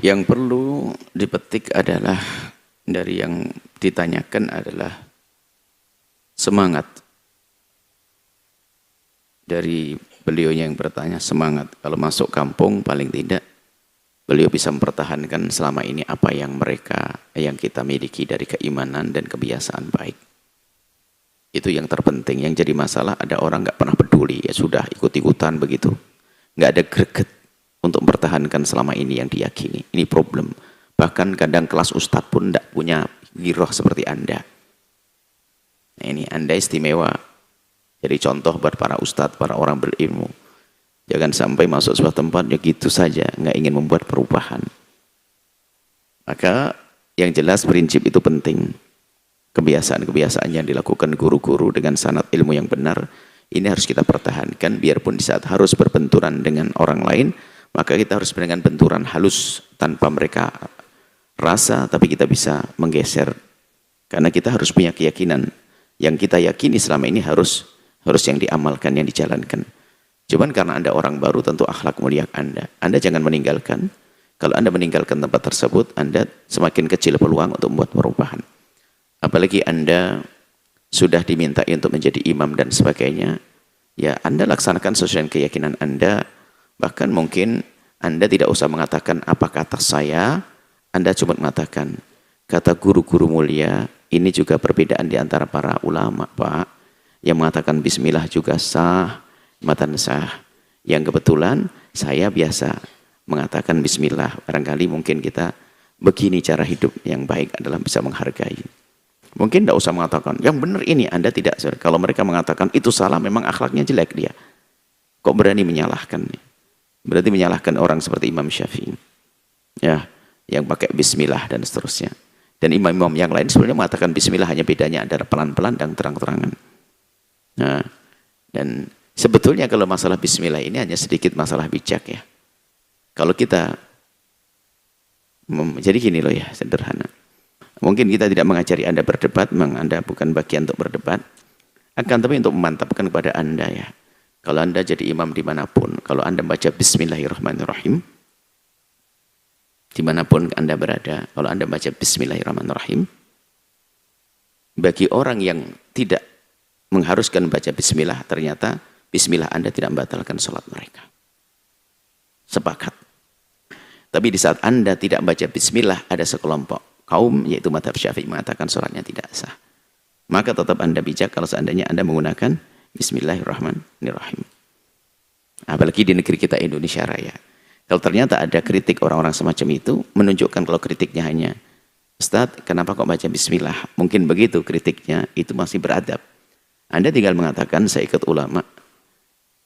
Yang perlu dipetik adalah dari yang ditanyakan adalah semangat dari beliaunya yang bertanya, semangat kalau masuk kampung paling tidak beliau bisa mempertahankan selama ini apa yang kita miliki dari keimanan dan kebiasaan baik. Itu yang terpenting. Yang jadi masalah ada orang nggak pernah peduli, ya sudah ikut-ikutan begitu, nggak ada greget untuk mempertahankan selama ini yang diyakini. Ini problem. Bahkan kadang kelas ustadz pun tidak punya giroh seperti Anda. Nah, ini Anda istimewa. Jadi contoh buat para ustadz, para orang berilmu. Jangan sampai masuk sebuah tempat ya gitu saja, nggak ingin membuat perubahan. Maka yang jelas prinsip itu penting. Kebiasaan-kebiasaan yang dilakukan guru-guru dengan sanad ilmu yang benar, ini harus kita pertahankan, biarpun di saat harus berbenturan dengan orang lain, maka kita harus dengan benturan halus tanpa mereka rasa, tapi kita bisa menggeser. Karena kita harus punya keyakinan. Yang kita yakini selama ini harus yang diamalkan, yang dijalankan. Cuman karena Anda orang baru, tentu akhlak mulia Anda jangan meninggalkan. Kalau Anda meninggalkan tempat tersebut, Anda semakin kecil peluang untuk membuat perubahan. Apalagi Anda sudah dimintai untuk menjadi imam dan sebagainya, ya Anda laksanakan sesuai dengan keyakinan Anda. Bahkan mungkin Anda tidak usah mengatakan apa kata saya, Anda cuma mengatakan kata guru-guru mulia. Ini juga perbedaan di antara para ulama, Pak, yang mengatakan bismillah juga sah, matan sah. Yang kebetulan saya biasa mengatakan bismillah. Barangkali mungkin kita begini cara hidup yang baik adalah bisa menghargai. Mungkin tidak usah mengatakan yang benar ini, Anda tidak. Kalau mereka mengatakan itu salah, memang akhlaknya jelek dia. Kok berani menyalahkan? Berarti menyalahkan orang seperti Imam Syafi'i, ya, yang pakai bismillah dan seterusnya. Dan imam-imam yang lain sebenarnya mengatakan bismillah, hanya bedanya antara pelan-pelan dan terang-terangan. Nah, dan sebetulnya kalau masalah bismillah ini hanya sedikit masalah bijak ya. Kalau kita jadi gini loh ya, sederhana. Mungkin kita tidak mengajari Anda berdebat, memang Anda bukan bagian untuk berdebat. Akan tapi untuk memantapkan kepada Anda ya. Kalau Anda jadi imam dimanapun, kalau Anda baca bismillahirrahmanirrahim, dimanapun Anda berada, kalau Anda baca bismillahirrahmanirrahim, bagi orang yang tidak mengharuskan baca bismillah, ternyata bismillah Anda tidak membatalkan sholat mereka. Sepakat. Tapi di saat Anda tidak baca bismillah, ada sekelompok kaum, yaitu mazhab Syafi'i, mengatakan sholatnya tidak sah. Maka tetap Anda bijak kalau seandainya Anda menggunakan bismillahirrahmanirrahim. Apalagi di negeri kita Indonesia Raya. Kalau ternyata ada kritik orang-orang semacam itu, menunjukkan kalau kritiknya hanya, Ustaz, kenapa kok baca bismillah? Mungkin begitu kritiknya, itu masih beradab. Anda tinggal mengatakan, saya ikut ulama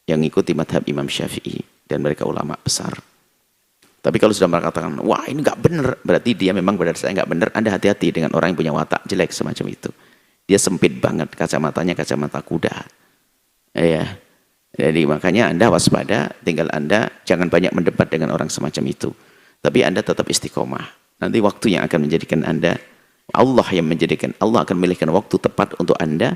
yang ikuti mazhab Imam Syafi'i, dan mereka ulama besar. Tapi kalau sudah mengatakan, wah ini nggak benar, berarti dia memang benar, saya nggak benar. Anda hati-hati dengan orang yang punya watak jelek semacam itu. Dia sempit banget, kacamatanya kacamata kuda. Ya, jadi makanya Anda waspada, tinggal Anda jangan banyak mendebat dengan orang semacam itu. Tapi Anda tetap istiqomah. Nanti waktu yang akan menjadikan Anda, Allah akan memilihkan waktu tepat untuk Anda,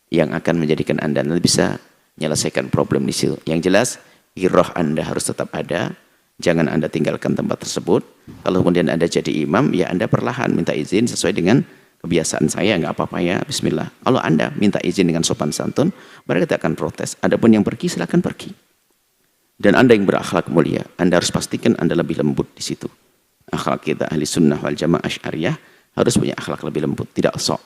yang akan menjadikan Anda nanti bisa menyelesaikan problem di situ. Yang jelas, giroh Anda harus tetap ada. Jangan Anda tinggalkan tempat tersebut. Kalau kemudian Anda jadi imam, ya Anda perlahan minta izin sesuai dengan kebiasaan saya, nggak apa-apa ya, bismillah. Kalau Anda minta izin dengan sopan santun, mereka tidak akan protes. Adapun yang pergi, silakan pergi. Dan Anda yang berakhlak mulia, Anda harus pastikan Anda lebih lembut di situ. Akhlak kita ahli sunnah wal jamaah asy'ariyah harus punya akhlak lebih lembut, tidak sok,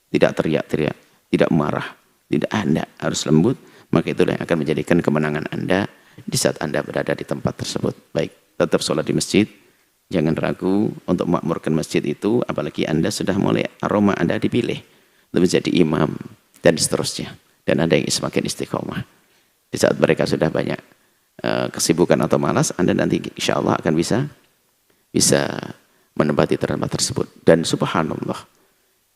tidak teriak-teriak, tidak marah, tidak. Anda harus lembut. Maka itulah yang akan menjadikan kemenangan Anda di saat Anda berada di tempat tersebut. Baik, tetap sholat di masjid. Jangan ragu untuk memakmurkan masjid itu, apalagi Anda sudah mulai aroma Anda dipilih untuk menjadi imam dan seterusnya. Dan Anda yang semakin istiqomah. Di saat mereka sudah banyak kesibukan atau malas, Anda nanti insya Allah akan bisa menempati tempat tersebut. Dan subhanallah,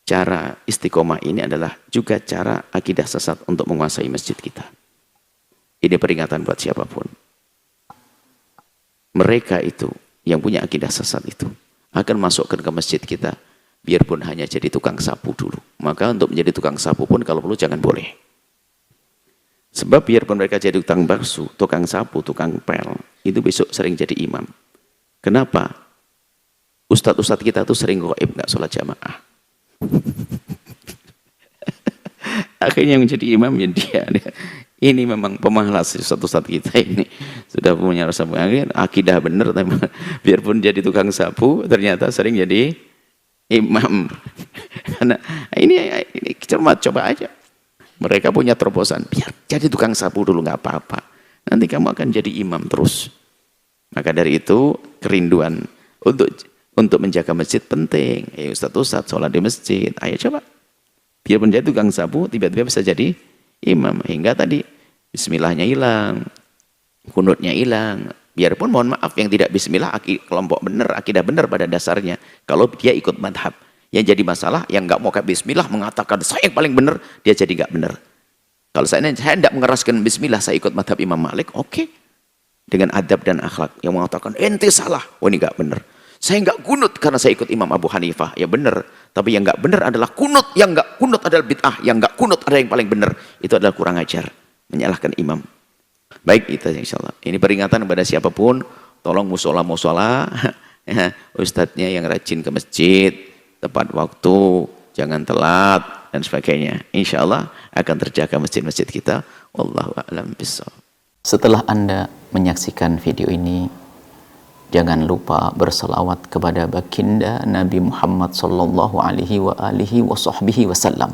cara istiqomah ini adalah juga cara akidah sesat untuk menguasai masjid kita. Ini peringatan buat siapapun. Mereka itu yang punya akidah sesat itu akan masukkan ke masjid kita, biarpun hanya jadi tukang sapu dulu. Maka untuk menjadi tukang sapu pun kalau perlu jangan boleh. Sebab biarpun mereka jadi tukang bakso, tukang sapu, tukang pel, itu besok sering jadi imam. Kenapa? Ustadz-ustadz kita tuh sering gaib, nggak sholat jamaah. Akhirnya yang menjadi imam ya dia. Ini memang pemalas ustadz kita ini. Sudah punya rasa pengen, akidah bener, biarpun jadi tukang sapu, ternyata sering jadi imam. Karena ini cermat, coba aja. Mereka punya terobosan, biar jadi tukang sapu dulu nggak apa-apa. Nanti kamu akan jadi imam terus. Maka dari itu kerinduan untuk menjaga masjid penting. Ustadz sholat di masjid, ayo coba. Biarpun jadi tukang sapu, tiba-tiba bisa jadi imam. Hingga tadi bismillahnya hilang, kunutnya hilang. Biarpun mohon maaf yang tidak bismillah kelompok benar, akidah benar pada dasarnya. Kalau dia ikut madhab. Yang jadi masalah yang nggak mau kayak bismillah mengatakan saya yang paling benar, dia jadi nggak benar. Kalau saya tidak mengeraskan bismillah, saya ikut madhab Imam Malik, oke. Dengan adab dan akhlak. Yang mengatakan ente salah, oh ini nggak benar. Saya nggak kunut karena saya ikut Imam Abu Hanifah, ya benar. Tapi yang nggak benar adalah kunut, yang nggak kunut adalah bid'ah, yang nggak kunut adalah yang paling benar. Itu adalah kurang ajar, menyalahkan imam. Baik, itu insyaallah. Ini peringatan kepada siapapun, tolong musola ustadznya yang rajin ke masjid, tepat waktu, jangan telat dan sebagainya. Insyaallah akan terjaga masjid-masjid kita. Wallahu a'lam bishawab. Setelah Anda menyaksikan video ini, jangan lupa berselawat kepada baginda Nabi Muhammad sallallahu alaihi wa alihi wa sahbihi wasallam.